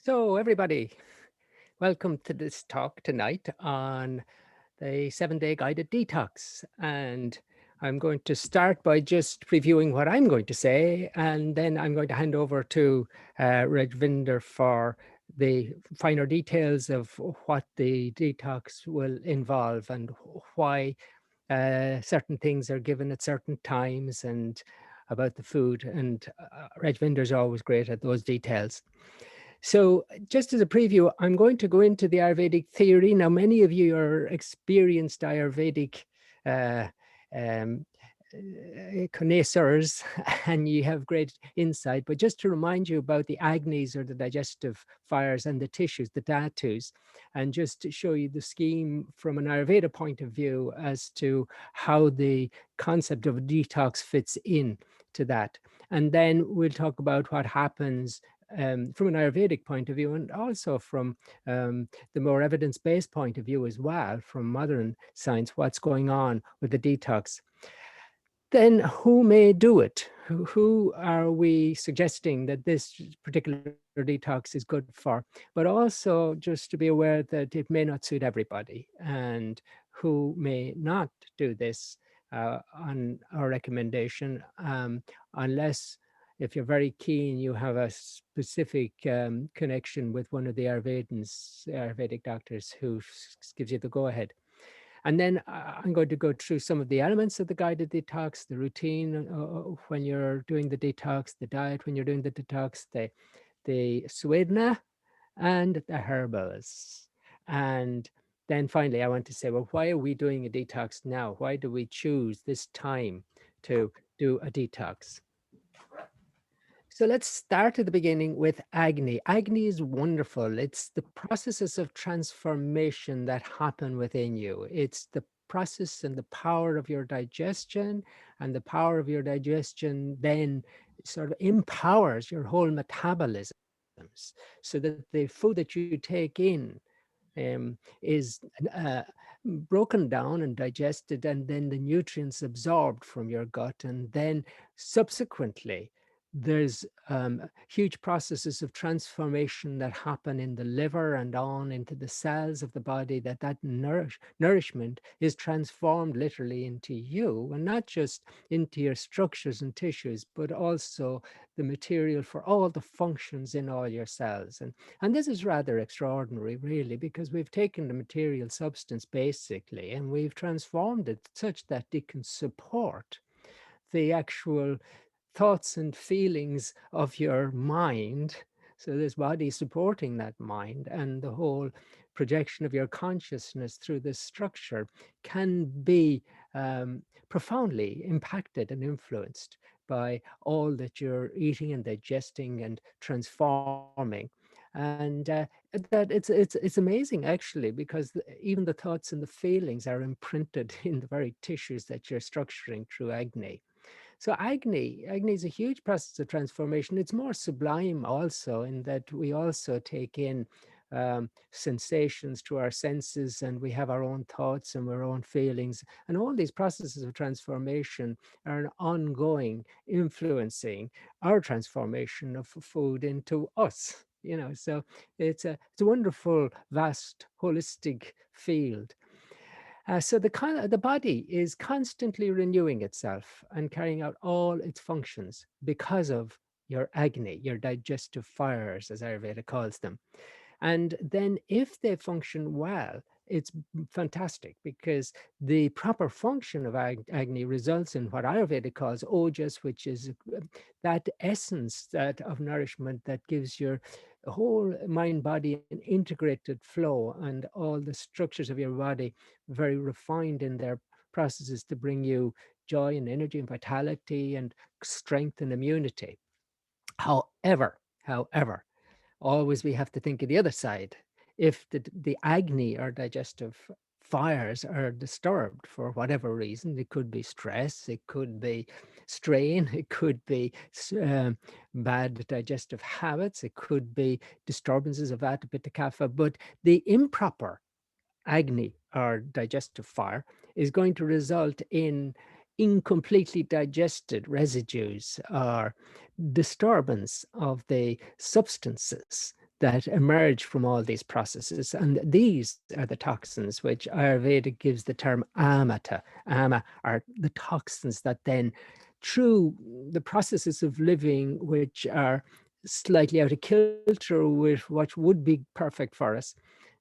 So, everybody, welcome to this talk tonight on the 7-day guided detox. And I'm going to start by just previewing what I'm going to say, and then I'm going to hand over to Rajvinder for the finer details of what the detox will involve and why certain things are given at certain times and about the food. And Rajvinder is always great at those details. So just as a preview, I'm going to go into the Ayurvedic theory. Now, many of you are experienced Ayurvedic uh, um, connoisseurs and you have great insight, but just to remind you about the agnis, or the digestive fires, and the tissues, the dhatus, and just to show you the scheme from an Ayurveda point of view as to how the concept of detox fits in to that. And then we'll talk about what happens from an Ayurvedic point of view, and also from the more evidence-based point of view as well, from modern science, what's going on with the detox. Then who may do it? Who are we suggesting that this particular detox is good for? But also just to be aware that it may not suit everybody, and who may not do this on our recommendation, unless if you're very keen, you have a specific connection with one of the Ayurvedic doctors who gives you the go-ahead. And then I'm going to go through some of the elements of the guided detox, the routine when you're doing the detox, the diet when you're doing the detox, the Swedna, and the herbals. And then finally, I want to say, well, why are we doing a detox now? Why do we choose this time to do a detox? So let's start at the beginning with agni. Agni is wonderful. It's the processes of transformation that happen within you. It's the process and the power of your digestion, and the power of your digestion then sort of empowers your whole metabolisms, so that the food that you take in is broken down and digested, and then the nutrients absorbed from your gut, and then subsequently there's huge processes of transformation that happen in the liver and on into the cells of the body, that nourishment is transformed literally into you, and not just into your structures and tissues, but also the material for all the functions in all your cells. And this is rather extraordinary, really, because we've taken the material substance basically and we've transformed it such that it can support the actual thoughts and feelings of your mind. So this body supporting that mind, and the whole projection of your consciousness through this structure can be profoundly impacted and influenced by all that you're eating and digesting and transforming. And that it's amazing, actually, because even the thoughts and the feelings are imprinted in the very tissues that you're structuring through agni. So agni is a huge process of transformation. It's more sublime also, in that we also take in sensations to our senses, and we have our own thoughts and our own feelings. And all these processes of transformation are an ongoing influencing our transformation of food into us. So it's a wonderful, vast, holistic field. So the body is constantly renewing itself and carrying out all its functions because of your agni, your digestive fires, as Ayurveda calls them. And then if they function well, it's fantastic, because the proper function of agni results in what Ayurveda calls ojas, which is that essence of nourishment that gives your whole mind body an integrated flow, and all the structures of your body very refined in their processes to bring you joy and energy and vitality and strength and immunity. However, always we have to think of the other side. If the agni, or digestive fires, are disturbed for whatever reason, it could be stress, it could be strain, it could be bad digestive habits, it could be disturbances of Vata, Pitta, Kapha, but the improper agni, or digestive fire, is going to result in incompletely digested residues or disturbance of the substances that emerge from all these processes. And these are the toxins, which Ayurveda gives the term amata. Ama are the toxins that then, through the processes of living, which are slightly out of kilter with what would be perfect for us,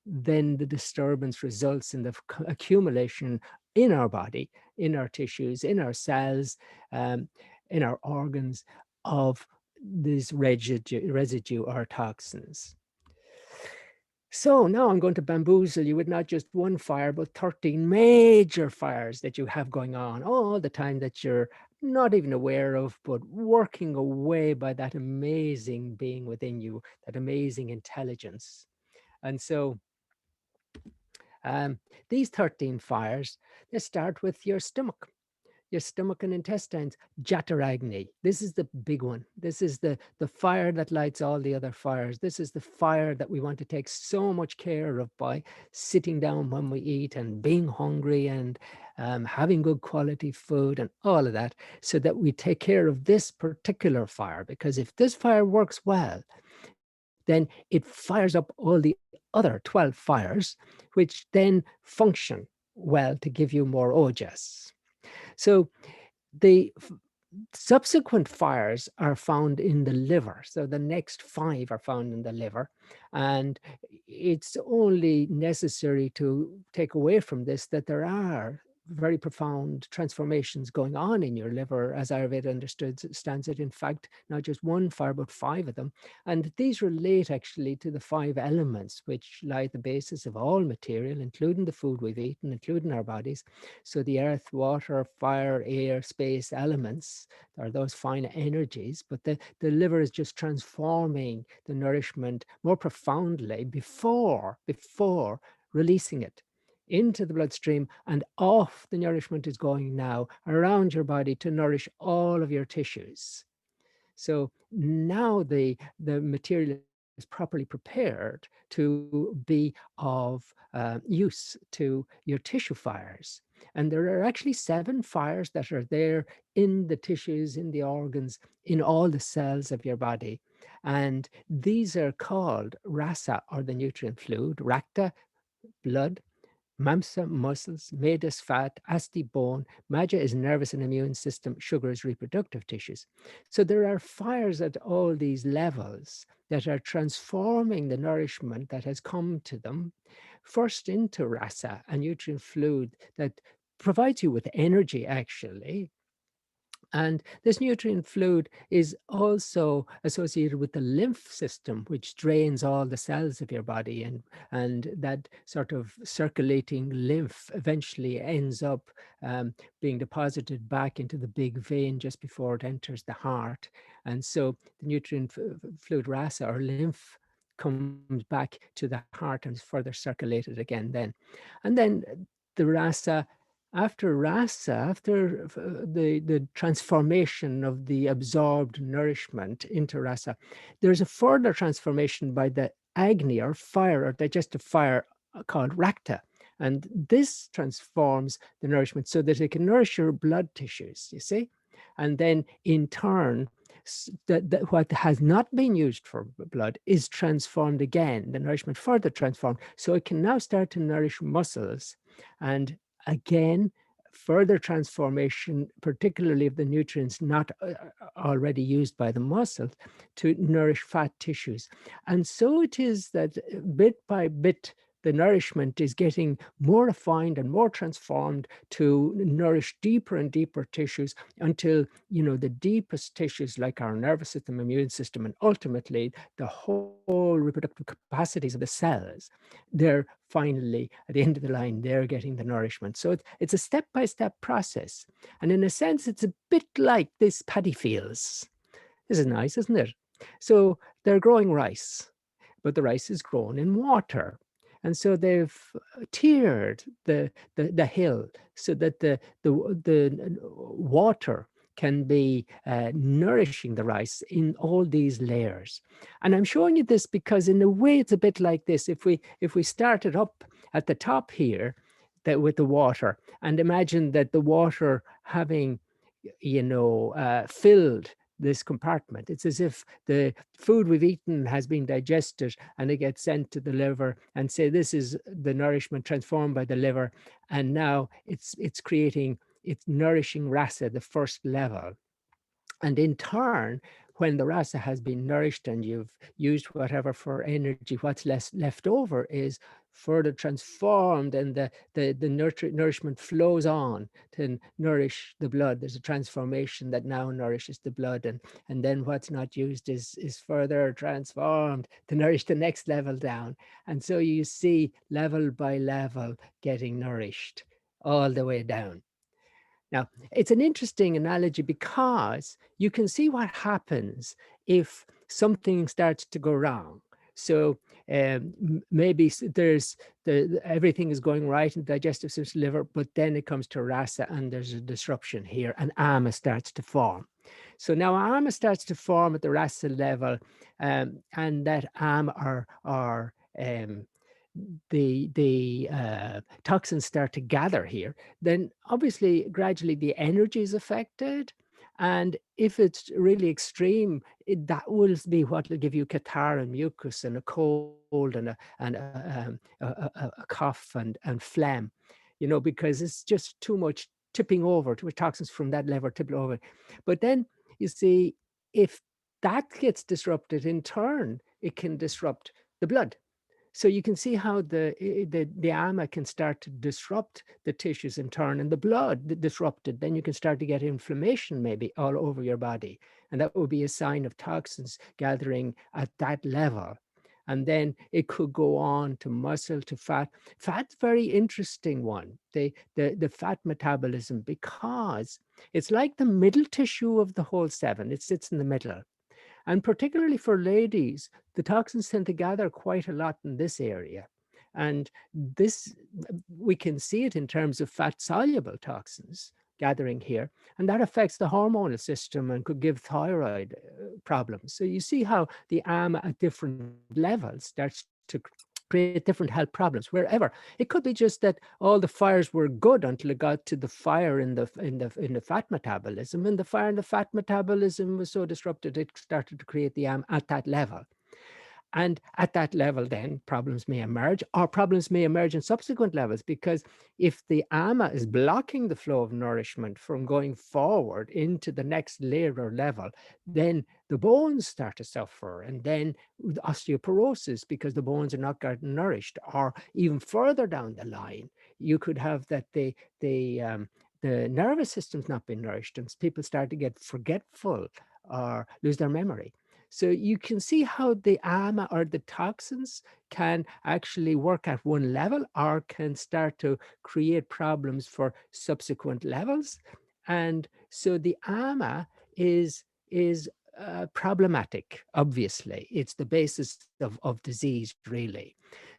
then the disturbance results in the accumulation in our body, in our tissues, in our cells, in our organs of these residue or toxins. So now I'm going to bamboozle you with not just one fire, but 13 major fires that you have going on all the time that you're not even aware of, but working away by that amazing being within you, that amazing intelligence. And so these 13 fires, they start with your stomach and intestines, Jataragni. This is the big one. This is the fire that lights all the other fires. This is the fire that we want to take so much care of by sitting down when we eat and being hungry and having good quality food and all of that, so that we take care of this particular fire. Because if this fire works well, then it fires up all the other 12 fires, which then function well to give you more ojas. So the subsequent fires are found in the liver. So the next 5 are found in the liver. And it's only necessary to take away from this that there are very profound transformations going on in your liver, as Ayurveda understands it. In fact, not just one fire, but 5 of them. And these relate actually to the 5 elements, which lie at the basis of all material, including the food we've eaten, including our bodies. So the earth, water, fire, air, space elements are those fine energies, but the liver is just transforming the nourishment more profoundly before releasing it into the bloodstream, and off the nourishment is going now around your body to nourish all of your tissues. So now the material is properly prepared to be of use to your tissue fires. And there are actually 7 fires that are there in the tissues, in the organs, in all the cells of your body. And these are called rasa, or the nutrient fluid, rakta, blood, Mamsa, muscles, Medas, fat, Asti, bone, Maja is nervous and immune system, sugar is reproductive tissues. So there are fires at all these levels that are transforming the nourishment that has come to them, first into rasa, a nutrient fluid that provides you with energy, actually. And this nutrient fluid is also associated with the lymph system, which drains all the cells of your body, and that sort of circulating lymph eventually ends up being deposited back into the big vein just before it enters the heart. And so the nutrient fluid rasa, or lymph, comes back to the heart and is further circulated again then. And then the rasa, after rasa, after the transformation of the absorbed nourishment into rasa, there's a further transformation by the agni, or fire, or digestive fire, called rakta. And this transforms the nourishment so that it can nourish your blood tissues, you see? And then in turn, what has not been used for blood is transformed again, the nourishment further transformed, so it can now start to nourish muscles. And again, further transformation, particularly of the nutrients not already used by the muscles, to nourish fat tissues. And so it is that bit by bit, the nourishment is getting more refined and more transformed to nourish deeper and deeper tissues, until, you know, the deepest tissues like our nervous system, immune system, and ultimately the whole reproductive capacities of the cells, they're finally, at the end of the line, they're getting the nourishment. So it's a step-by-step process. And in a sense, it's a bit like this paddy fields. This is nice, isn't it? So they're growing rice, but the rice is grown in water. And so they've tiered the hill so that the water can be nourishing the rice in all these layers. And I'm showing you this because in a way it's a bit like this. If we start it up at the top here, that with the water, and imagine that the water having, you know, filled this compartment. It's as if the food we've eaten has been digested and it gets sent to the liver and say, this is the nourishment transformed by the liver. And now it's nourishing rasa, the first level. And in turn, when the rasa has been nourished and you've used whatever for energy, what's left over is further transformed, and the nourishment flows on to nourish the blood. There's a transformation that now nourishes the blood, and then what's not used is further transformed to nourish the next level down. And so you see level by level getting nourished all the way down. Now, it's an interesting analogy because you can see what happens if something starts to go wrong. So maybe there's everything is going right in the digestive system, liver, but then it comes to rasa and there's a disruption here, and ama starts to form. So now ama starts to form at the rasa level, and that ama are the toxins start to gather here, then obviously gradually the energy is affected. And if it's really extreme, that will be what will give you catarrh and mucus and a cold and a cough and phlegm, because it's just too much tipping over to toxins from that level tipping over. But then you see, if that gets disrupted in turn, it can disrupt the blood. So you can see how the ama can start to disrupt the tissues in turn, and the blood disrupted. Then you can start to get inflammation maybe all over your body. And that would be a sign of toxins gathering at that level. And then it could go on to muscle, to fat. Fat's very interesting one, the fat metabolism, because it's like the middle tissue of the whole seven. It sits in the middle. And particularly for ladies, the toxins tend to gather quite a lot in this area. And this, we can see it in terms of fat-soluble toxins gathering here, and that affects the hormonal system and could give thyroid problems. So you see how the ama at different levels starts to create different health problems wherever. It could be just that all the fires were good until it got to the fire in the fat metabolism, and the fire in the fat metabolism was so disrupted it started to create the at that level. And at that level, then problems may emerge, or problems may emerge in subsequent levels, because if the ama is blocking the flow of nourishment from going forward into the next layer or level, then the bones start to suffer, and then osteoporosis, because the bones are not getting nourished. Or even further down the line, you could have that the nervous system's not been nourished, and people start to get forgetful or lose their memory. So you can see how the ama or the toxins can actually work at one level or can start to create problems for subsequent levels. And so the ama is problematic, obviously. It's the basis of disease, really.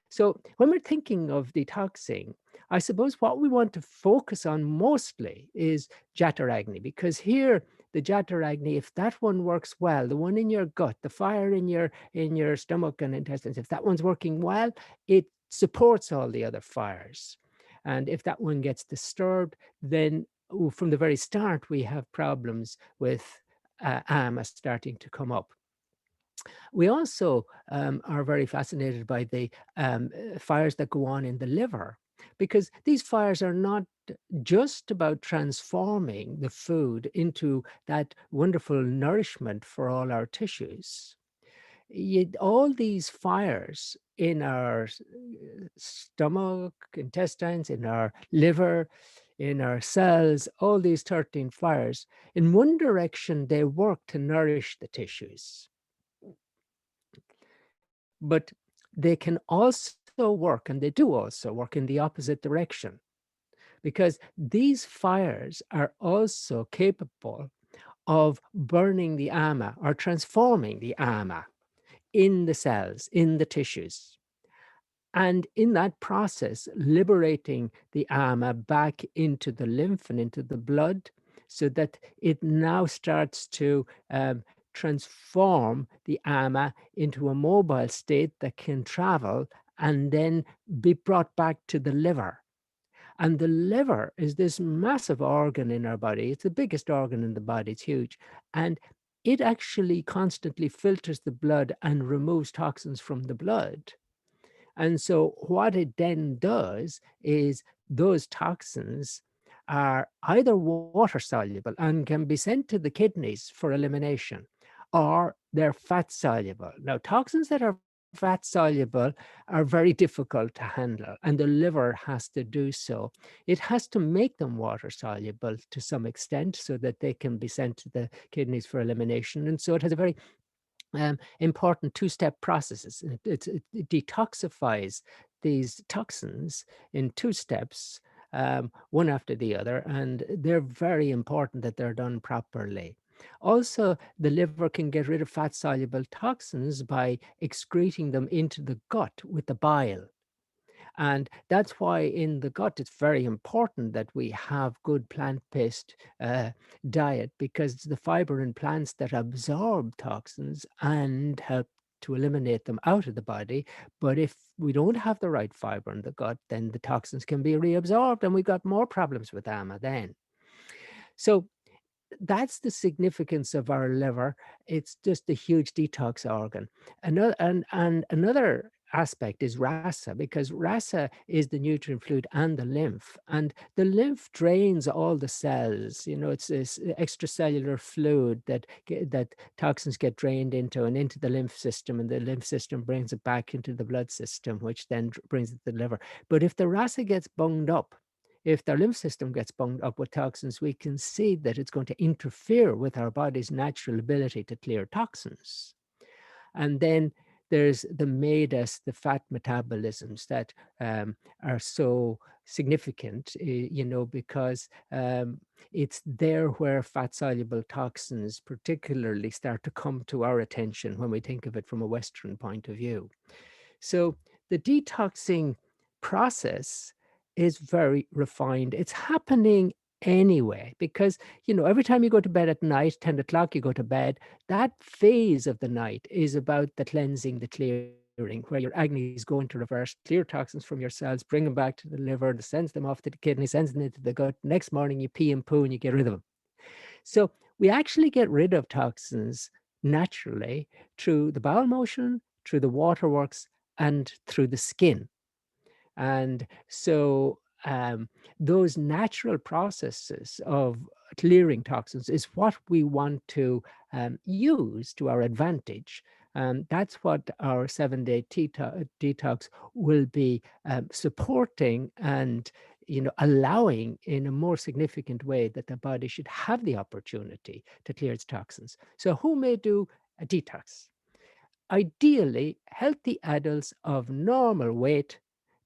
So when we're thinking of detoxing, I suppose what we want to focus on mostly is Jata Agni, because here the Jata Agni, if that one works well, the one in your gut, the fire in your stomach and intestines, if that one's working well, it supports all the other fires. And if that one gets disturbed, then from the very start, we have problems with ama starting to come up. We also are very fascinated by the fires that go on in the liver, because these fires are not just about transforming the food into that wonderful nourishment for all our tissues. All these fires in our stomach, intestines, in our liver, in our cells, all these 13 fires, in one direction, they work to nourish the tissues. But they can also work, and they do also work in the opposite direction, because these fires are also capable of burning the ama or transforming the ama in the cells, in the tissues. And in that process, liberating the ama back into the lymph and into the blood, so that it now starts to transform the ama into a mobile state that can travel and then be brought back to the liver. And the liver is this massive organ in our body. It's the biggest organ in the body. It's huge. And it actually constantly filters the blood and removes toxins from the blood. And so what it then does is those toxins are either water soluble and can be sent to the kidneys for elimination, or they're fat soluble. Now, toxins that are fat soluble are very difficult to handle, and the liver has to do so. It has to make them water soluble to some extent so that they can be sent to the kidneys for elimination. And so it has a very important two-step processes. It detoxifies these toxins in two steps, one after the other, and they're very important that they're done properly. Also, the liver can get rid of fat-soluble toxins by excreting them into the gut with the bile. And that's why in the gut, it's very important that we have good plant-based diet, because it's the fiber in plants that absorb toxins and help to eliminate them out of the body. But if we don't have the right fiber in the gut, then the toxins can be reabsorbed, and we've got more problems with AMA then. So that's the significance of our liver. It's just a huge detox organ. And another aspect is rasa, because rasa is the nutrient fluid and the lymph. And the lymph drains all the cells. It's this extracellular fluid that toxins get drained into and into the lymph system, and the lymph system brings it back into the blood system, which then brings it to the liver. But if the rasa gets bunged up, if the lymph system gets bunged up with toxins, we can see that it's going to interfere with our body's natural ability to clear toxins. And then there's the MEDAS, the fat metabolisms that are so significant, because it's there where fat-soluble toxins particularly start to come to our attention when we think of it from a Western point of view. So the detoxing process is very refined. It's happening anyway, because, every time you go to bed at night, 10 o'clock, you go to bed, that phase of the night is about the cleansing, the clearing, where your agni is going to reverse, clear toxins from your cells, bring them back to the liver, sends them off to the kidney, sends them into the gut. Next morning, you pee and poo and you get rid of them. So we actually get rid of toxins naturally through the bowel motion, through the waterworks, and through the skin. And so those natural processes of clearing toxins is what we want to use to our advantage. That's what our 7-day detox will be supporting and allowing in a more significant way that the body should have the opportunity to clear its toxins. So who may do a detox? Ideally, healthy adults of normal weight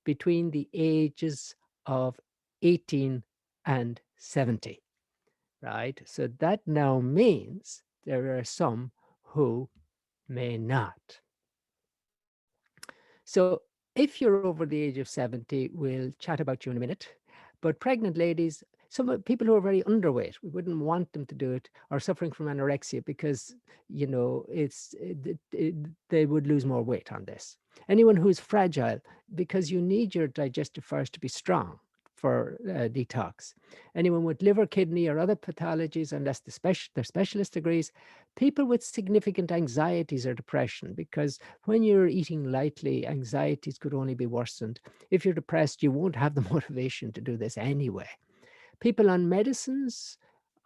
between the ages of 18 and 70, right? So that now means there are some who may not. So if you're over the age of 70, we'll chat about you in a minute. But pregnant ladies, some people who are very underweight, we wouldn't want them to do it, or suffering from anorexia, because they would lose more weight on this. Anyone who's fragile, because you need your digestive fires to be strong for detox. Anyone with liver, kidney, or other pathologies, unless their specialist agrees. People with significant anxieties or depression, because when you're eating lightly, anxieties could only be worsened. If you're depressed, you won't have the motivation to do this anyway. People on medicines,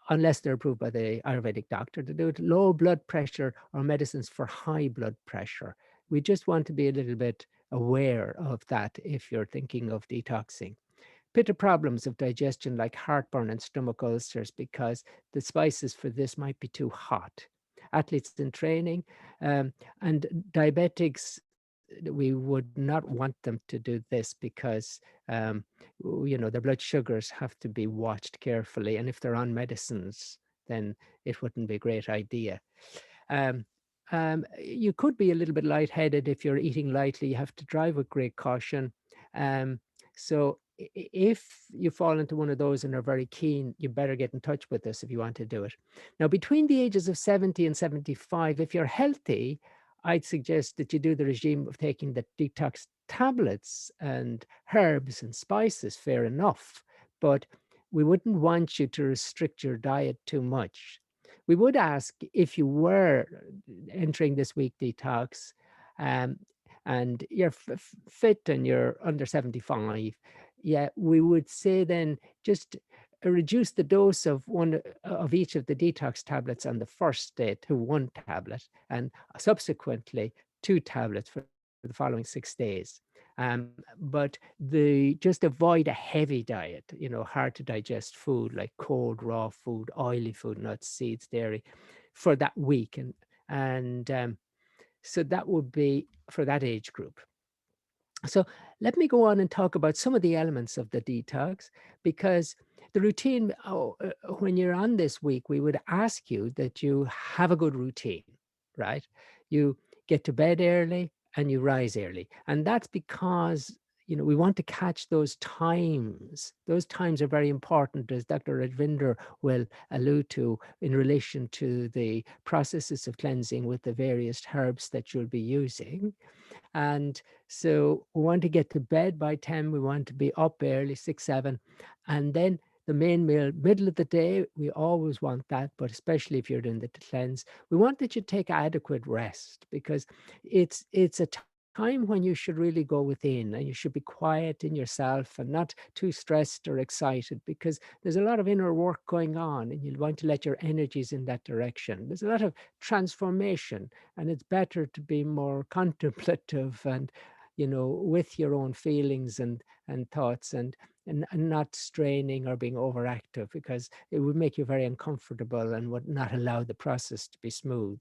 unless they're approved by the Ayurvedic doctor to do it, low blood pressure or medicines for high blood pressure. We just want to be a little bit aware of that if you're thinking of detoxing. Pitta problems of digestion like heartburn and stomach ulcers, because the spices for this might be too hot. Athletes in training and diabetics, we would not want them to do this, because their blood sugars have to be watched carefully, and if they're on medicines, then it wouldn't be a great idea. You could be a little bit lightheaded if you're eating lightly. You have to drive with great caution. So if you fall into one of those and are very keen, you better get in touch with us if you want to do it. Now, between the ages of 70 and 75, if you're healthy, I'd suggest that you do the regime of taking the detox tablets and herbs and spices, fair enough. But we wouldn't want you to restrict your diet too much. we would ask if you were entering this week detox, um, and you're fit and you're under 75, yeah, we would say then just reduce the dose of one of each of the detox tablets on the first day to one tablet, and subsequently 2 tablets for the following 6 days. But just avoid a heavy diet, hard to digest food like cold, raw food, oily food, nuts, seeds, dairy, for that week. And so that would be for that age group. So let me go on and talk about some of the elements of the detox, because the routine, when you're on this week, we would ask you that you have a good routine, right? You get to bed early and you rise early. And that's because, we want to catch those times. Those times are very important, as Dr. Rajvinder will allude to, in relation to the processes of cleansing with the various herbs that you'll be using. And so we want to get to bed by 10. We want to be up early, 6, 7. And then the main meal, middle of the day, we always want that, but especially if you're doing the cleanse, we want that you take adequate rest, because it's a time when you should really go within and you should be quiet in yourself and not too stressed or excited, because there's a lot of inner work going on and you'll want to let your energies in that direction. There's a lot of transformation, and it's better to be more contemplative and, with your own feelings and thoughts, and not straining or being overactive, because it would make you very uncomfortable and would not allow the process to be smooth.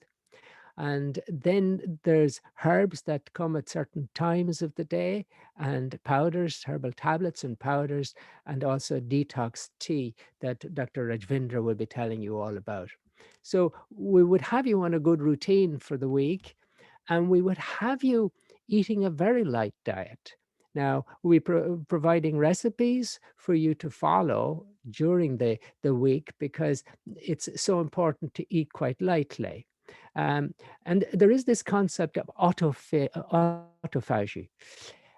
And then there's herbs that come at certain times of the day, and powders, herbal tablets and powders, and also detox tea that Dr. Rajvinder will be telling you all about. So we would have you on a good routine for the week, and we would have you eating a very light diet. Now, we're providing recipes for you to follow during the week, because it's so important to eat quite lightly. And there is this concept of autophagy.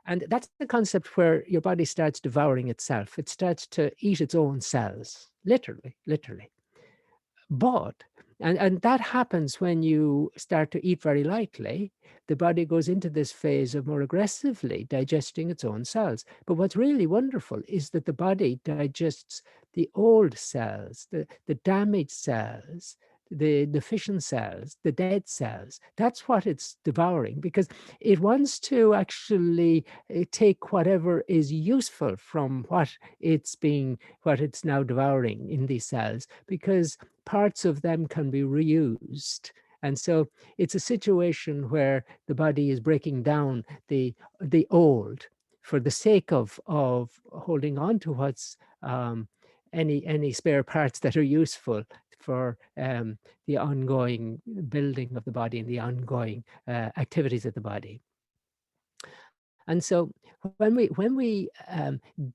And that's the concept where your body starts devouring itself. It starts to eat its own cells, literally, literally. But, and that happens when you start to eat very lightly. The body goes into this phase of more aggressively digesting its own cells. But what's really wonderful is that the body digests the old cells, the damaged cells, the deficient cells, the dead cells. That's what it's devouring, because it wants to actually take whatever is useful from what it's now devouring in these cells, because parts of them can be reused. And so it's a situation where the body is breaking down the old for the sake of holding on to what's any spare parts that are useful for the ongoing building of the body and the ongoing activities of the body. And so when we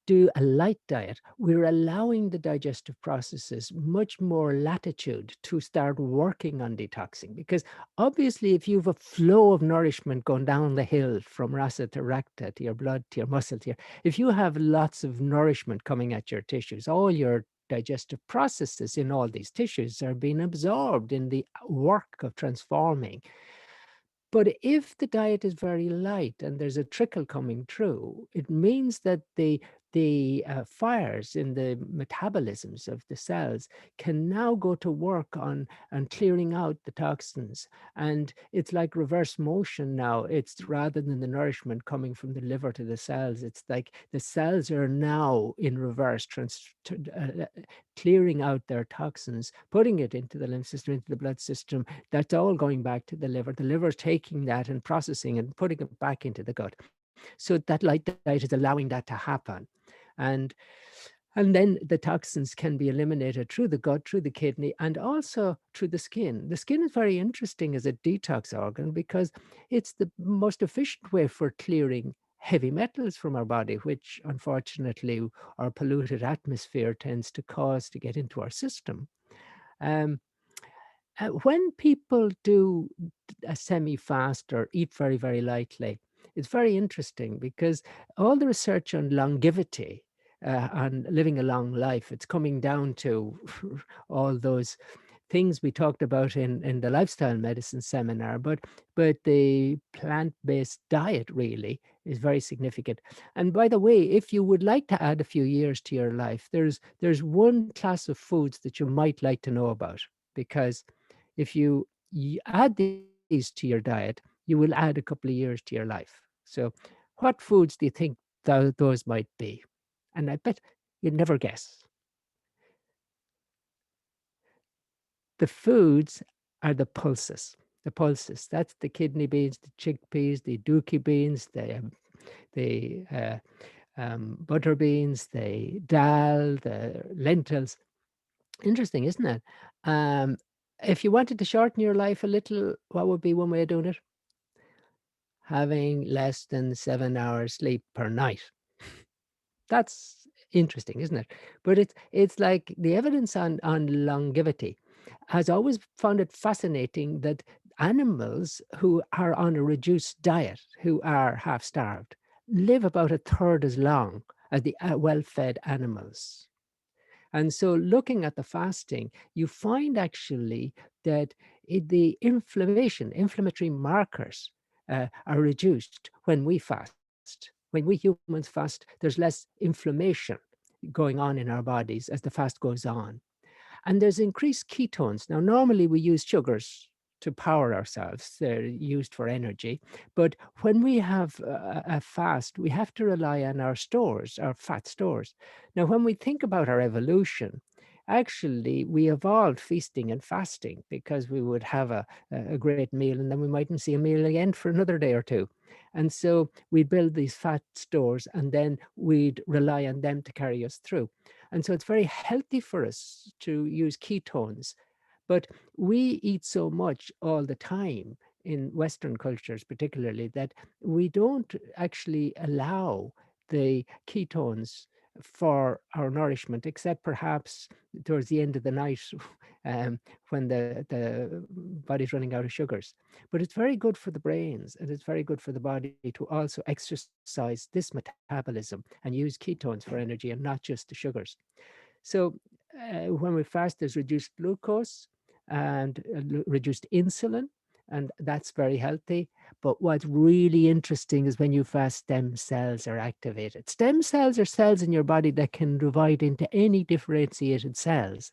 do a light diet, we're allowing the digestive processes much more latitude to start working on detoxing. Because obviously, if you have a flow of nourishment going down the hill from rasa to rakta, to your blood, to your muscle, if you have lots of nourishment coming at your tissues, all your digestive processes in all these tissues are being absorbed in the work of transforming. But if the diet is very light and there's a trickle coming through, it means that the fires in the metabolisms of the cells can now go to work on clearing out the toxins. And it's like reverse motion now. It's rather than the nourishment coming from the liver to the cells, it's like the cells are now in reverse, clearing out their toxins, putting it into the lymph system, into the blood system. That's all going back to the liver. The liver is taking that and processing and putting it back into the gut. So that light diet is allowing that to happen. And then the toxins can be eliminated through the gut, through the kidney, and also through the skin. The skin is very interesting as a detox organ, because it's the most efficient way for clearing heavy metals from our body, which unfortunately our polluted atmosphere tends to cause to get into our system. Um, when people do a semi-fast or eat very, very lightly, it's very interesting, because all the research on longevity, on living a long life, it's coming down to all those things we talked about in the lifestyle medicine seminar, but the plant-based diet really is very significant. And by the way, if you would like to add a few years to your life, there's one class of foods that you might like to know about, because if you add these to your diet, you will add a couple of years to your life. So what foods do you think those might be? And I bet you'd never guess. The foods are the pulses. The pulses. That's the kidney beans, the chickpeas, the dookie beans, the butter beans, the dal, the lentils. Interesting, isn't it? Um, if you wanted to shorten your life a little, what would be one way of doing it? Having less than 7 hours sleep per night. That's interesting, isn't it? But it's like the evidence on longevity has always found it fascinating that animals who are on a reduced diet, who are half starved, live about a third as long as the well-fed animals. And so looking at the fasting, you find actually that the inflammatory markers are reduced when we fast. When we humans fast, there's less inflammation going on in our bodies as the fast goes on. And there's increased ketones. Now, normally we use sugars to power ourselves. They're used for energy. But when we have a fast, we have to rely on our stores, our fat stores. Now, when we think about our evolution, actually we evolved feasting and fasting because we would have a great meal and then we mightn't see a meal again for another day or two. And so we build these fat stores and then we'd rely on them to carry us through. And so it's very healthy for us to use ketones. But we eat so much all the time in Western cultures, particularly, that we don't actually allow the ketones for our nourishment, except perhaps towards the end of the night um, when the body's running out of sugars. But it's very good for the brains and it's very good for the body to also exercise this metabolism and use ketones for energy and not just the sugars. So when we fast, there's reduced glucose and reduced insulin, and that's very healthy. But what's really interesting is when you fast, stem cells are activated. Stem cells are cells in your body that can divide into any differentiated cells.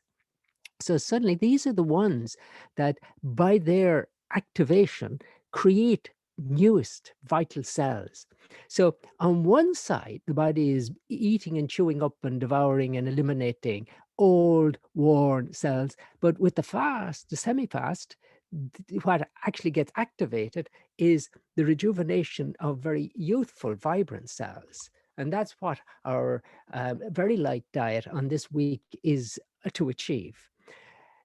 So suddenly these are the ones that by their activation create newest vital cells. So on one side, the body is eating and chewing up and devouring and eliminating old, worn cells. But with the fast, the semi-fast, what actually gets activated is the rejuvenation of very youthful, vibrant cells. And that's what our very light diet on this week is to achieve.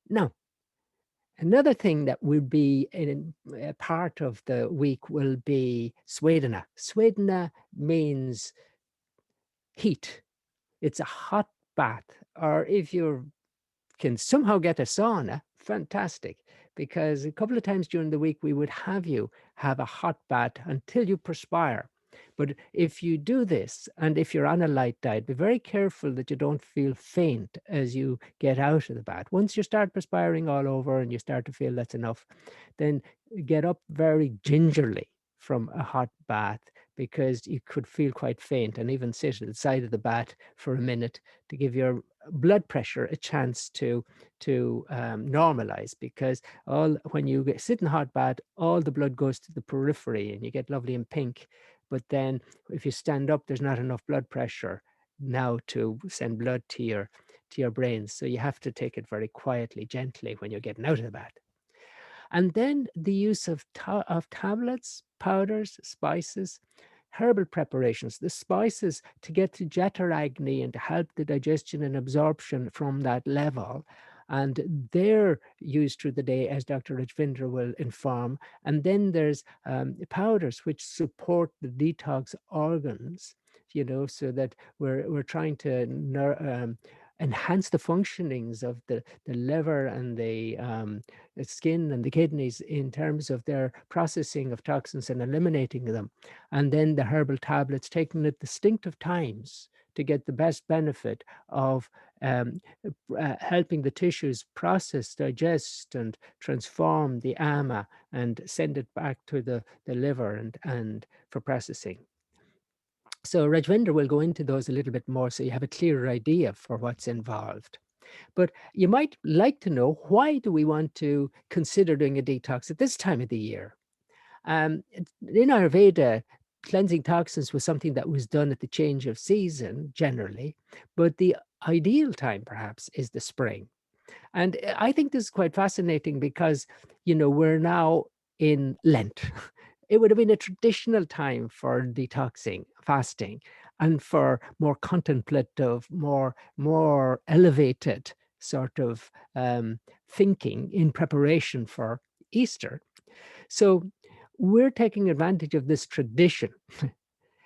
Now, another thing that will be in a part of the week will be Swedena. Swedena means heat. It's a hot bath, or if you can somehow get a sauna, fantastic, because a couple of times during the week we would have you have a hot bath until you perspire. But if you do this, and if you're on a light diet, be very careful that you don't feel faint as you get out of the bath. Once you start perspiring all over and you start to feel that's enough, then get up very gingerly from a hot bath, because you could feel quite faint, and even sit at the side of the bath for a minute to give your blood pressure a chance to normalize, because when you sit in a hot bath, all the blood goes to the periphery and you get lovely and pink. But then if you stand up, there's not enough blood pressure now to send blood to your brains. So you have to take it very quietly, gently when you're getting out of the bath. And then the use of tablets, powders, spices, herbal preparations, the spices to get to jeta agni and to help the digestion and absorption from that level. And they're used through the day, as Dr. Rajvinder will inform. And then there's powders which support the detox organs, so that we're trying to enhance the functionings of the liver and the skin and the kidneys in terms of their processing of toxins and eliminating them. And then the herbal tablets taken at distinctive times to get the best benefit of helping the tissues process, digest, and transform the AMA and send it back to the liver and for processing. So Rajvinder will go into those a little bit more so you have a clearer idea for what's involved. But you might like to know, why do we want to consider doing a detox at this time of the year? In Ayurveda, cleansing toxins was something that was done at the change of season generally, but the ideal time perhaps is the spring. And I think this is quite fascinating because, we're now in Lent. It would have been a traditional time for detoxing, fasting, and for more contemplative, more elevated sort of thinking in preparation for Easter. So we're taking advantage of this tradition.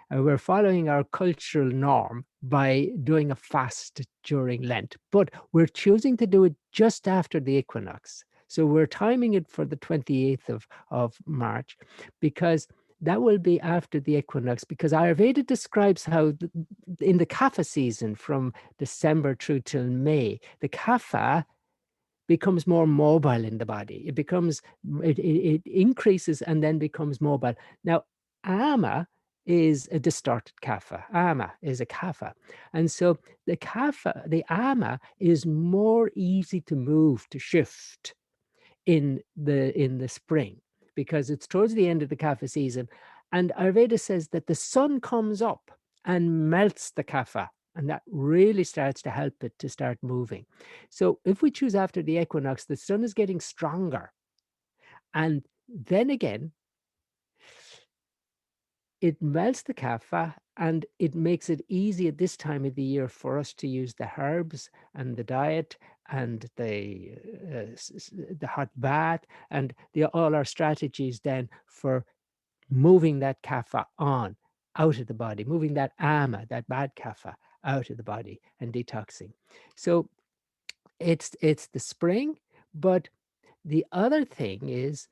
We're following our cultural norm by doing a fast during Lent, but we're choosing to do it just after the equinox. So we're timing it for the 28th of March, because that will be after the equinox, because Ayurveda describes how in the kapha season from December through till May, the kapha becomes more mobile in the body. It increases and then becomes mobile. Now, ama is a distorted kapha. Ama is a kapha. And so the ama is more easy to move, to shift in the spring, because it's towards the end of the kapha season. And Ayurveda says that the sun comes up and melts the kapha, and that really starts to help it to start moving. So if we choose after the equinox, the sun is getting stronger. And then again, it melts the kapha, and it makes it easy at this time of the year for us to use the herbs and the diet and the hot bath and all our strategies then for moving that kapha on out of the body, moving that ama, that bad kapha, out of the body and detoxing. So it's the spring, but the other thing is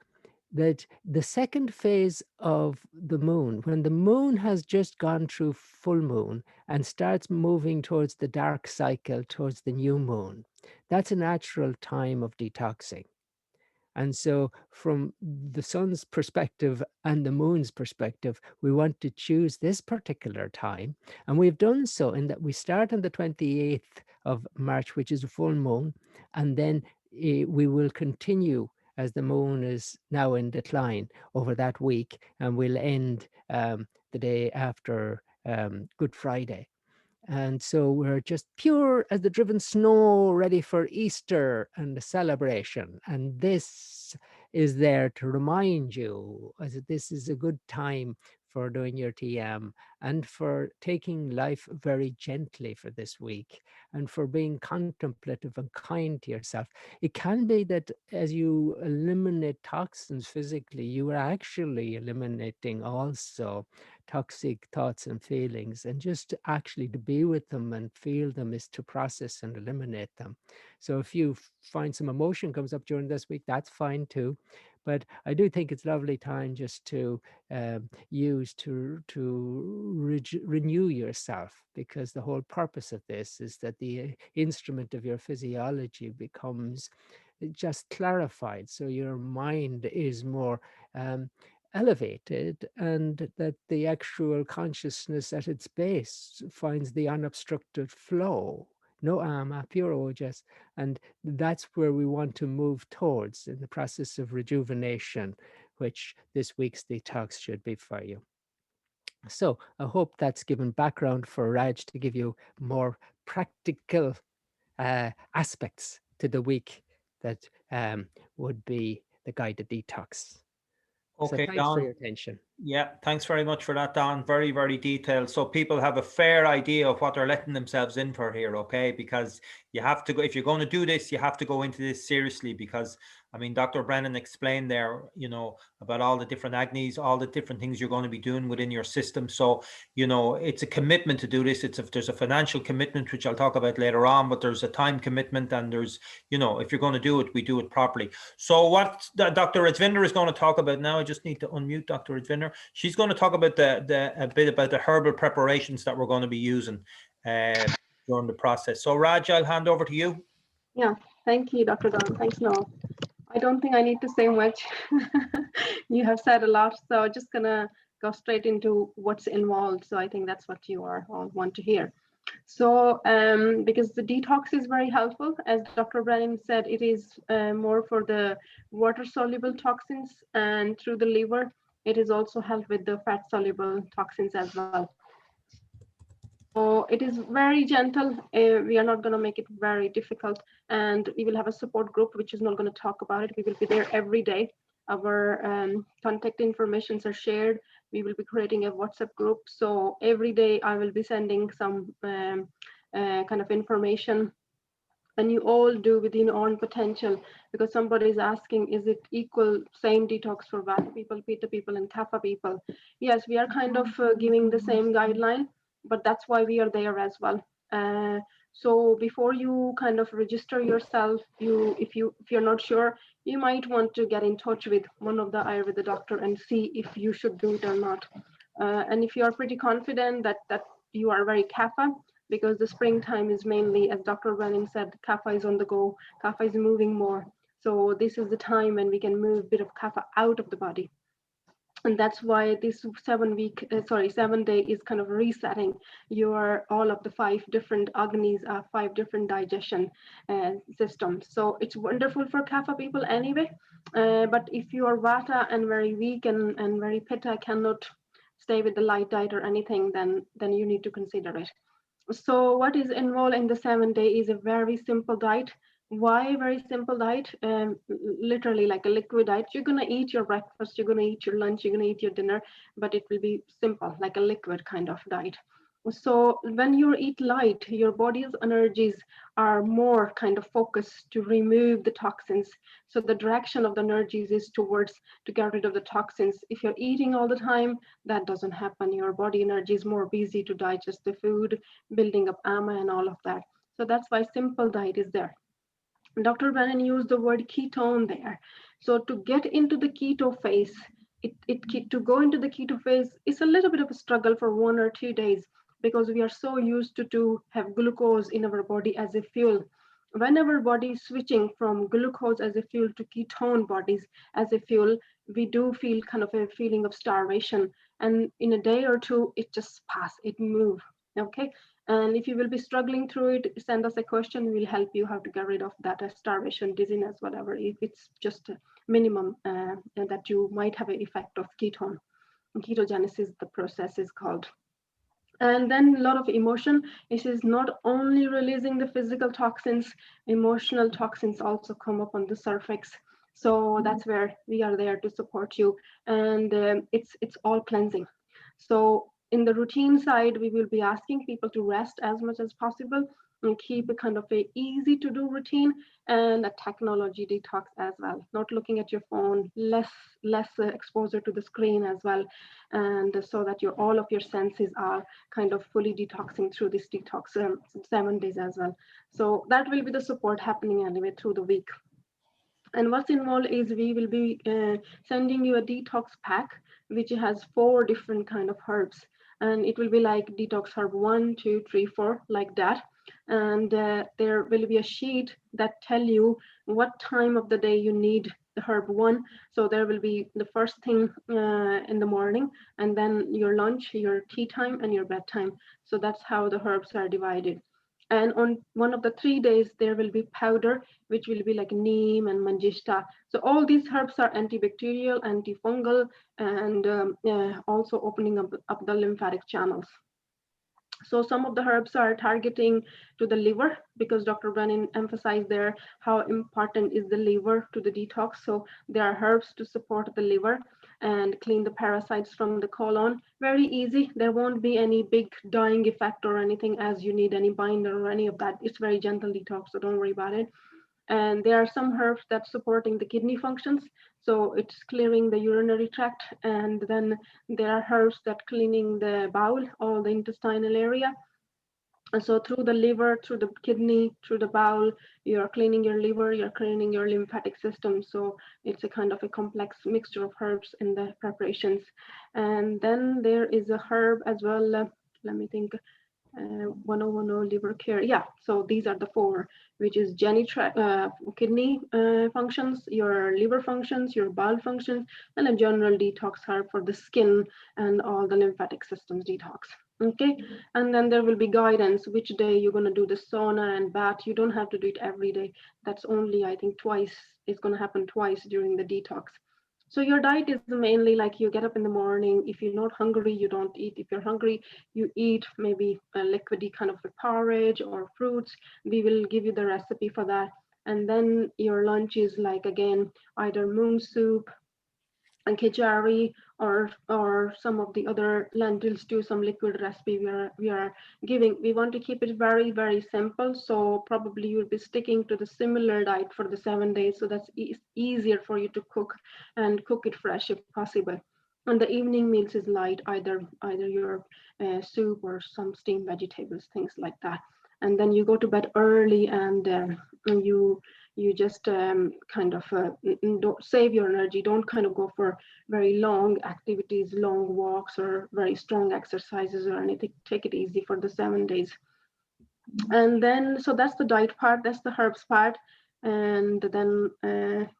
that the second phase of the moon, when the moon has just gone through full moon and starts moving towards the dark cycle, towards the new moon, that's a natural time of detoxing. And so from the sun's perspective and the moon's perspective, we want to choose this particular time. And we've done so in that we start on the 28th of March, which is a full moon, and then we will continue as the moon is now in decline over that week, and we'll end the day after Good Friday. And so we're just pure as the driven snow, ready for Easter and the celebration. And this is there to remind you that this is a good time for doing your TM and for taking life very gently for this week and for being contemplative and kind to yourself. It can be that as you eliminate toxins physically, you are actually eliminating also toxic thoughts and feelings, and just actually to be with them and feel them is to process and eliminate them. So if you find some emotion comes up during this week, that's fine too. But I do think it's a lovely time just to use to renew yourself, because the whole purpose of this is that the instrument of your physiology becomes just clarified, so your mind is more elevated, and that the actual consciousness at its base finds the unobstructed flow, no ama, pure ojas. And that's where we want to move towards in the process of rejuvenation, which this week's detox should be for you. So I hope that's given background for Raj to give you more practical aspects to the week that would be the guided detox. So Okay, thanks for Don. your attention. Yeah, thanks very much for that, Don. Very, very detailed. So people have a fair idea of what they're letting themselves in for here, okay? Because you have to go, if you're going to do this, you have to go into this seriously, because I mean, Dr. Brennan explained there, about all the different agnis, all the different things you're going to be doing within your system. So, it's a commitment to do this. There's a financial commitment, which I'll talk about later on, but there's a time commitment, and there's, if you're going to do it, we do it properly. So what Dr. Rajvinder is going to talk about now, I just need to unmute Dr. Rajvinder. She's going to talk about a bit about the herbal preparations that we're going to be using. during the process. So Raj, I'll hand over to you. Yeah, thank you, Dr. Don. Thanks, Noel. I don't think I need to say much. You have said a lot, so just gonna go straight into what's involved. So I think that's what you are all want to hear. So because the detox is very helpful, as Dr. Brennan said, it is more for the water-soluble toxins, and through the liver, it is also help with the fat-soluble toxins as well. So it is very gentle. We are not going to make it very difficult, and we will have a support group which is not going to talk about it. We will be there every day. Our contact informations are shared. We will be creating a WhatsApp group. So every day I will be sending some kind of information, and you all do within your own potential, because somebody is asking, is it equal, same detox for Vata people, Pitta people, and Kapha people? Yes, we are kind of giving the same guideline, but that's why we are there as well. So before you kind of register yourself, if you're not sure, you might want to get in touch with one of the Ayurveda doctor and see if you should do it or not. And if you are pretty confident that you are very Kapha, because the springtime is mainly, as Dr. Brennan said, Kapha is on the go, Kapha is moving more. So this is the time when we can move a bit of Kapha out of the body. And that's why this 7 day is kind of resetting your all of the 5 different agnis, 5 different digestion systems. So it's wonderful for Kapha people anyway. But if you are Vata and very weak and very Pitta, cannot stay with the light diet or anything, then you need to consider it. So what is involved in the 7 day is a very simple diet. Why very simple diet? Literally like a liquid diet. You're gonna eat your breakfast, you're gonna eat your lunch, you're gonna eat your dinner, but it will be simple, like a liquid kind of diet. So when you eat light, your body's energies are more kind of focused to remove the toxins. So the direction of the energies is towards to get rid of the toxins. If you're eating all the time, that doesn't happen. Your body energy is more busy to digest the food, building up ama and all of that. So that's why simple diet is there. Dr. Brennan used the word ketone there. So to get into the keto phase, to go into the keto phase is a little bit of a struggle for 1 or 2 days, because we are so used to have glucose in our body as a fuel. When our body is switching from glucose as a fuel to ketone bodies as a fuel, we do feel kind of a feeling of starvation. And in a day or two, it just passes, it moves. Okay. And if you will be struggling through it, send us a question. We'll help you how to get rid of that starvation, dizziness, whatever. If it's just a minimum that you might have an effect of ketone. Ketogenesis, the process is called. And then a lot of emotion. This is not only releasing the physical toxins, emotional toxins also come up on the surface. So that's where we are there to support you. And it's all cleansing. So in the routine side, we will be asking people to rest as much as possible and keep a kind of a easy to do routine, and a technology detox as well. Not looking at your phone, less exposure to the screen as well, and so that all of your senses are kind of fully detoxing through this detox 7 days as well. So that will be the support happening anyway through the week. And what's involved is we will be sending you a detox pack, which has 4 different kind of herbs. And it will be like detox herb 1, 2, 3, 4, like that. And there will be a sheet that tell you what time of the day you need the herb 1. So there will be the first thing in the morning, and then your lunch, your tea time, and your bedtime. So that's how the herbs are divided. And on one of the 3 days, there will be powder, which will be like neem and mangishta. So all these herbs are antibacterial, antifungal, and also opening up the lymphatic channels. So some of the herbs are targeting to the liver, because Dr. Brennan emphasized there how important is the liver to the detox. So there are herbs to support the liver and clean the parasites from the colon. Very easy. There won't be any big dying effect or anything as you need any binder or any of that. It's very gentle detox, so don't worry about it. And there are some herbs that's supporting the kidney functions. So it's clearing the urinary tract. And then there are herbs that cleaning the bowel, all the intestinal area. And so through the liver, through the kidney, through the bowel, you're cleaning your liver, you're cleaning your lymphatic system. So it's a kind of a complex mixture of herbs in the preparations. And then there is a herb as well. Let me think. 1010 liver care. Yeah, so these are the four, which is kidney functions, your liver functions, your bowel functions, and a general detox herb for the skin and all the lymphatic systems detox. Okay, and then there will be guidance which day you're going to do the sauna and bath. You don't have to do it every day. That's only, I think, twice. It's going to happen twice during the detox. So your diet is mainly like you get up in the morning. If you're not hungry, you don't eat. If you're hungry, you eat maybe a liquidy kind of a porridge or fruits. We will give you the recipe for that. And then your lunch is like, again, either moon soup and khichdi or some of the other lentils to some liquid recipe we are giving. We want to keep it very, very simple. So probably you'll be sticking to the similar diet for the 7 days. So that's easier for you to cook and cook it fresh if possible. And the evening meals is light, either your soup or some steamed vegetables, things like that. And then you go to bed early, and you just kind of don't save your energy. Don't kind of go for very long activities, long walks, or very strong exercises or anything. Take it easy for the 7 days. And then, so that's the diet part, that's the herbs part. And then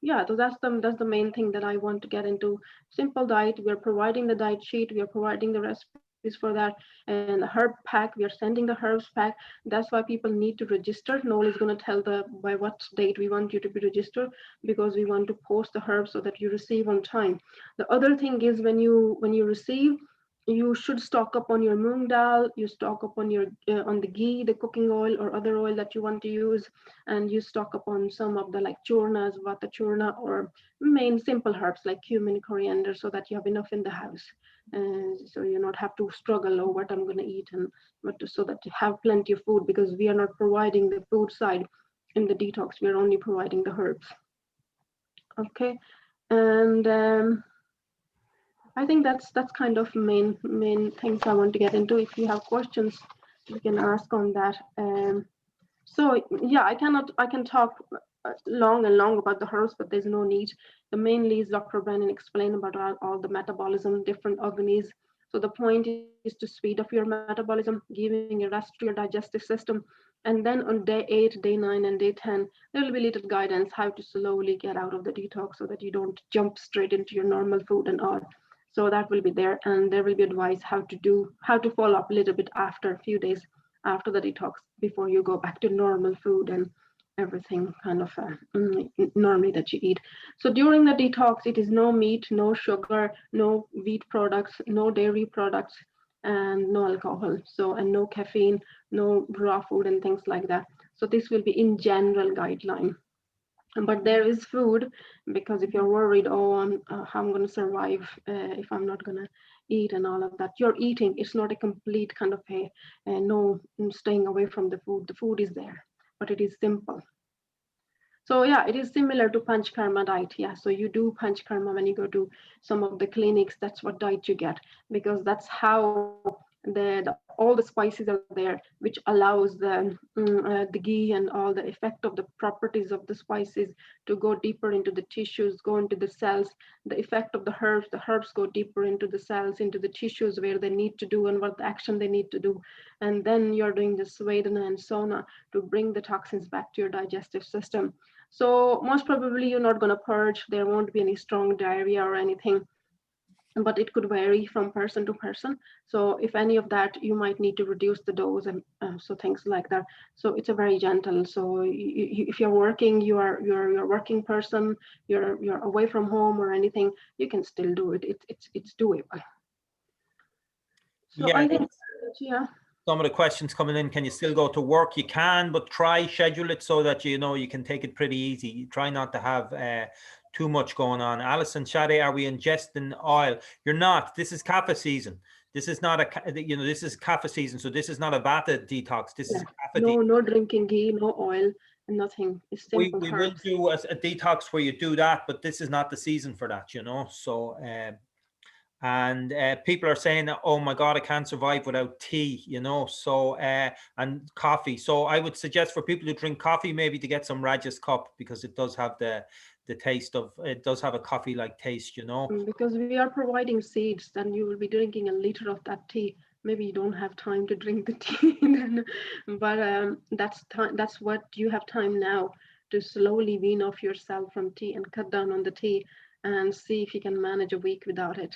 yeah, so that's the main thing that I want to get into. Simple diet. We are providing the diet sheet, we are providing the recipes for that, and the herb pack, we are sending the herbs pack. That's why people need to register. Noel is going to tell by what date we want you to be registered, because we want to post the herbs so that you receive on time. The other thing is, when you receive, you should stock up on your moong dal, you stock up on your on the ghee, the cooking oil or other oil that you want to use, and you stock up on some of the like churnas, vata churna, or main simple herbs like cumin, coriander, so that you have enough in the house, and so you not have to struggle, oh, what I'm going to eat, and so that you have plenty of food, because we are not providing the food side in the detox. We are only providing the herbs. Okay, and I think that's kind of main things I want to get into. If you have questions, you can ask on that. So yeah, I can talk long and long about the herbs, but there's no need. The mainly is Dr. Brennan explained about all the metabolism, different agnis. So the point is to speed up your metabolism, giving a rest to your digestive system. And then on day 8, day 9, and day 10, there will be little guidance how to slowly get out of the detox so that you don't jump straight into your normal food and all. So that will be there, and there will be advice how to follow up a little bit after a few days after the detox, before you go back to normal food and everything kind of normally that you eat. So during the detox, it is no meat, no sugar, no wheat products, no dairy products, and no alcohol. So, and no caffeine, no raw food and things like that. So this will be in general guideline. But there is food, because if you're worried, oh, how I'm going to survive if I'm not going to eat and all of that, you're eating. It's not a complete kind of a no staying away from the food. The food is there, but it is simple. So yeah, it is similar to Panchkarma diet. Yeah, so you do Panchkarma when you go to some of the clinics. That's what diet you get, because that's how all the spices are there, which allows the ghee and all the effect of the properties of the spices to go deeper into the tissues, go into the cells. The effect of the herbs go deeper into the cells, into the tissues where they need to do and what the action they need to do. And then you're doing the Svedana and sauna to bring the toxins back to your digestive system. So most probably you're not going to purge. There won't be any strong diarrhea or anything, but it could vary from person to person. So if any of that, you might need to reduce the dose, and so things like that. So it's a very gentle. So if you're working, you're a working person, you're away from home or anything, you can still do it. It's doable. So Yeah, I think, yeah. Some of the questions coming in, can you still go to work? You can, but try schedule it so that you know you can take it pretty easy. Try not to have too much going on. Alison, Shade, are we ingesting oil? You're not. This is kapha season. This is not this is kapha season. So this is not a vata detox. This is kapha detox. No drinking ghee, no oil, and nothing. It's simple. We will do a detox where you do that, but this is not the season for that, you know. So and people are saying that, oh my God, I can't survive without tea, you know, so and coffee. So I would suggest for people who drink coffee, maybe to get some Rajas cup, because it does have the taste of, it does have a coffee like taste, you know. Because we are providing seeds, then you will be drinking a liter of that tea. maybe you don't have time to drink the tea then, but that's what you have time now to slowly wean off yourself from tea and cut down on the tea and see if you can manage a week without it.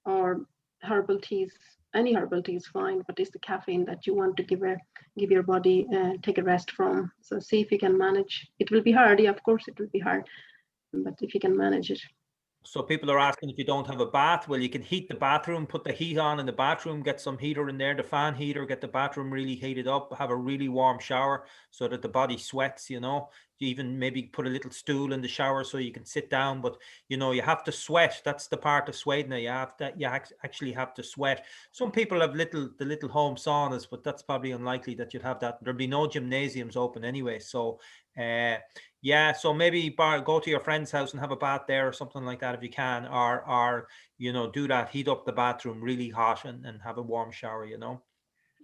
Or herbal teas, any herbal tea is fine, but it's the caffeine that you want to give your body take a rest from. So see if you can manage. It will be hard, yeah, of course it will be hard, but if you can manage it. So people are asking if you don't have a bath, well, you can heat the bathroom, put the heat on in the bathroom, get some heater in there, the fan heater, get the bathroom really heated up, have a really warm shower so that the body sweats, you know. You even maybe put a little stool in the shower so you can sit down, but you know, you have to sweat. That's the part of sweating. You actually have to sweat. Some people have the little home saunas, but that's probably unlikely that you'd have that. There'll be no gymnasiums open anyway. So yeah, so maybe go to your friend's house and have a bath there or something like that if you can, or you know, do that, heat up the bathroom really hot and have a warm shower, you know.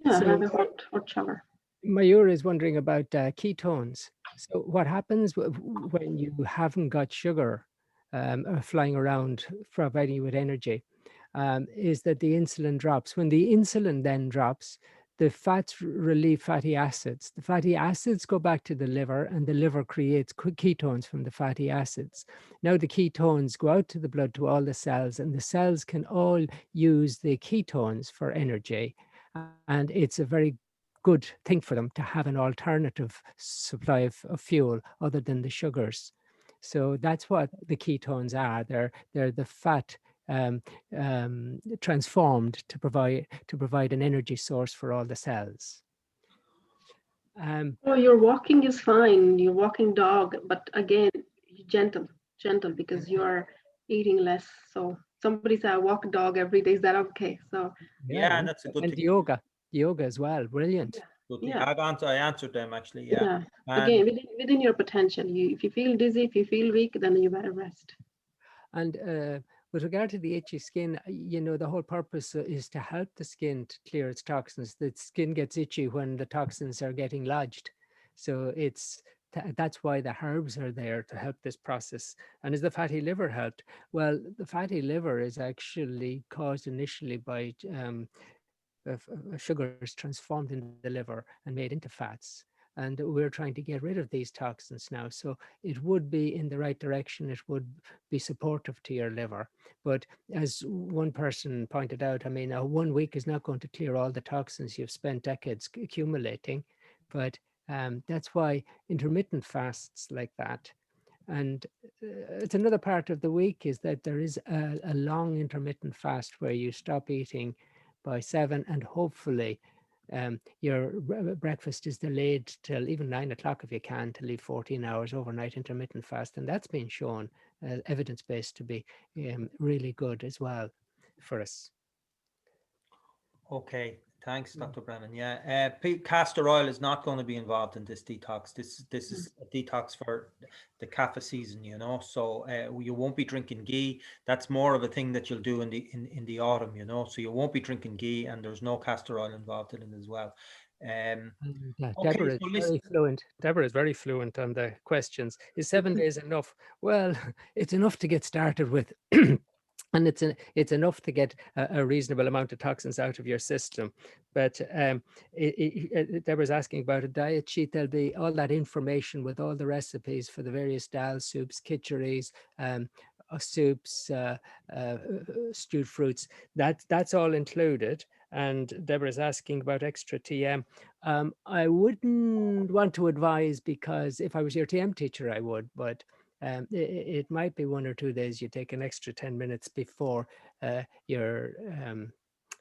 Yeah, So have a hot shower. Mayur is wondering about ketones. So what happens when you haven't got sugar flying around providing you with energy is that the insulin drops. When the insulin then drops, the fats relieve fatty acids. The fatty acids go back to the liver, and the liver creates ketones from the fatty acids. Now the ketones go out to the blood to all the cells, and the cells can all use the ketones for energy. And it's a very good thing for them to have an alternative supply of fuel other than the sugars. So that's what the ketones are. They're the fat transformed to provide an energy source for all the cells. Oh, your walking is fine. Your walking dog, but again, gentle, gentle, because you are eating less. So somebody said, I walk a dog every day. Is that okay? So Yeah, that's a good and thing. yoga as well. Brilliant. Good thing. yeah, I answered them actually. Yeah. yeah. And Again, within your potential. If you feel dizzy, if you feel weak, then you better rest. And with regard to the itchy skin, you know, the whole purpose is to help the skin to clear its toxins. The skin gets itchy when the toxins are getting lodged. So that's why the herbs are there to help this process. And is the fatty liver helped? Well, the fatty liver is actually caused initially by sugars transformed in the liver and made into fats. And we're trying to get rid of these toxins now. So it would be in the right direction. It would be supportive to your liver. But as one person pointed out, I mean, 1 week is not going to clear all the toxins you've spent decades accumulating. But that's why intermittent fasts like that. And it's another part of the week is that there is a long intermittent fast where you stop eating by 7, and hopefully your breakfast is delayed till even 9 o'clock if you can, to leave 14 hours overnight intermittent fast. And that's been shown evidence-based to be really good as well for us. okay, thanks, Dr. Brennan. Yeah, castor oil is not going to be involved in this detox. This is a detox for the kapha season, you know. So you won't be drinking ghee. That's more of a thing that you'll do in the autumn, you know. So you won't be drinking ghee, and there's no castor oil involved in it as well. Okay, Deborah is so very listen. fluent. Deborah is very fluent on the questions. Is 7 days enough? Well, it's enough to get started with. And it's enough to get a reasonable amount of toxins out of your system. But Deborah's asking about a diet sheet. There'll be all that information with all the recipes for the various dal soups, khichiris, soups, stewed fruits. That's all included. And Deborah's asking about extra TM. I wouldn't want to advise, because if I was your TM teacher, I would, but it might be 1 or 2 days you take an extra 10 minutes before your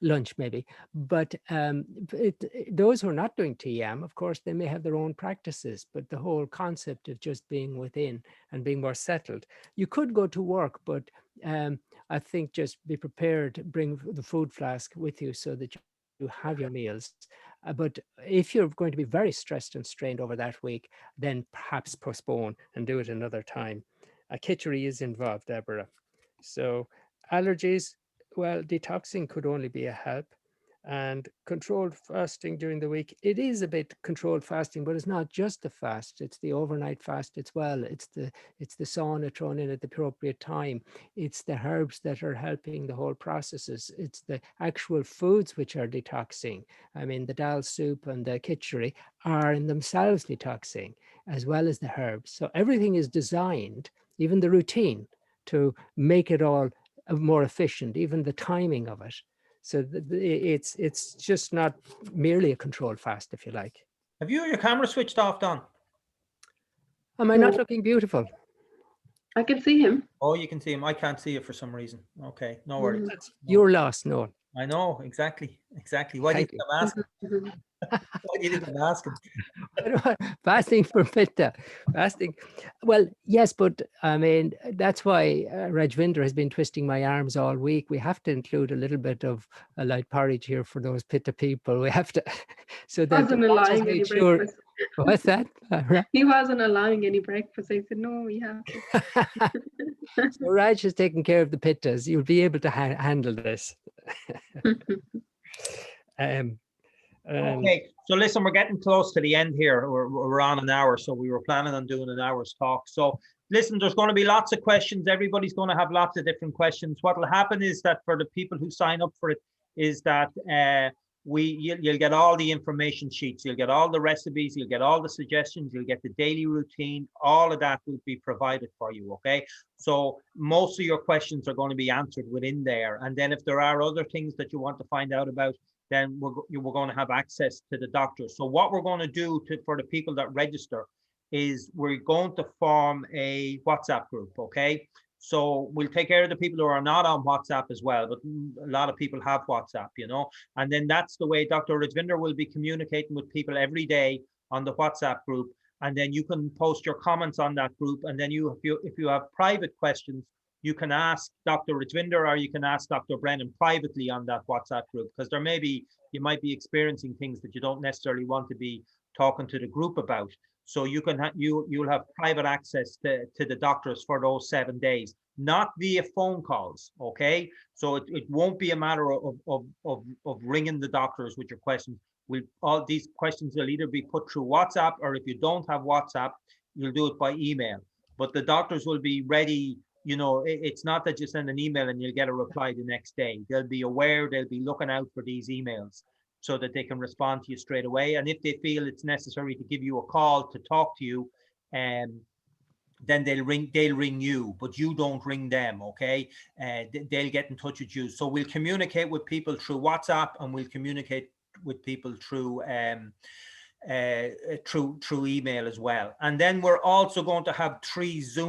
lunch maybe. But those who are not doing TM, of course, they may have their own practices, but the whole concept of just being within and being more settled. You could go to work, but I think just be prepared, bring the food flask with you so that you have your meals. But if you're going to be very stressed and strained over that week, then perhaps postpone and do it another time. A khichdi is involved, Deborah. So allergies, well, detoxing could only be a help. And controlled fasting during the week, it is a bit controlled fasting, but it's not just the fast, it's the overnight fast as well. It's the sauna thrown in at the appropriate time. It's the herbs that are helping the whole processes. It's the actual foods which are detoxing. I mean, the dal soup and the khichdi are in themselves detoxing, as well as the herbs. So everything is designed, even the routine, to make it all more efficient, even the timing of it. So it's just not merely a controlled fast, if you like. Have you your camera switched off, Don? Am I not looking beautiful? I can see him. Oh, you can see him. I can't see it for some reason. Okay, no worries. That's your loss, Noel. I know, exactly. Why did you come asking? Mhm. Why did you come asking? Fasting for pitta, fasting. Well, yes, but I mean, that's why Rajvinder has been twisting my arms all week. We have to include a little bit of a light porridge here for those pitta people. We have to, so that Wasn't Raj has allowing any made sure. breakfast. What's that? He wasn't allowing any breakfast. I said, no, we have to. So Raj has taken care of the pittas. You'll be able to handle this. Okay, so listen, we're getting close to the end here. We're on an hour, so we were planning on doing an hour's talk. So listen, there's going to be lots of questions. Everybody's going to have lots of different questions. What will happen is that for the people who sign up for it, is that you'll get all the information sheets, you'll get all the recipes, you'll get all the suggestions, you'll get the daily routine. All of that will be provided for you. Okay, so most of your questions are going to be answered within there. And then if there are other things that you want to find out about, then we're going to have access to the doctors. So what we're going to do for the people that register is we're going to form a WhatsApp group, okay? So we'll take care of the people who are not on WhatsApp as well, but a lot of people have WhatsApp, you know, and then that's the way Dr. Rajvinder will be communicating with people every day on the WhatsApp group. And then you can post your comments on that group. And then if you have private questions, you can ask Dr. Rajvinder or you can ask Dr. Brennan privately on that WhatsApp group, because you might be experiencing things that you don't necessarily want to be talking to the group about. So you'll have private access to the doctors for those 7 days, not via phone calls. Okay, so it won't be a matter of ringing the doctors with your questions. All these questions will either be put through WhatsApp, or if you don't have WhatsApp, you'll do it by email. But the doctors will be ready. You know, it's not that you send an email and you'll get a reply the next day. They'll be aware, they'll be looking out for these emails so that they can respond to you straight away. And if they feel it's necessary to give you a call to talk to you, then they'll ring you, but you don't ring them, okay? They'll get in touch with you. So we'll communicate with people through WhatsApp, and we'll communicate with people through email as well. And then we're also going to have 3 Zoom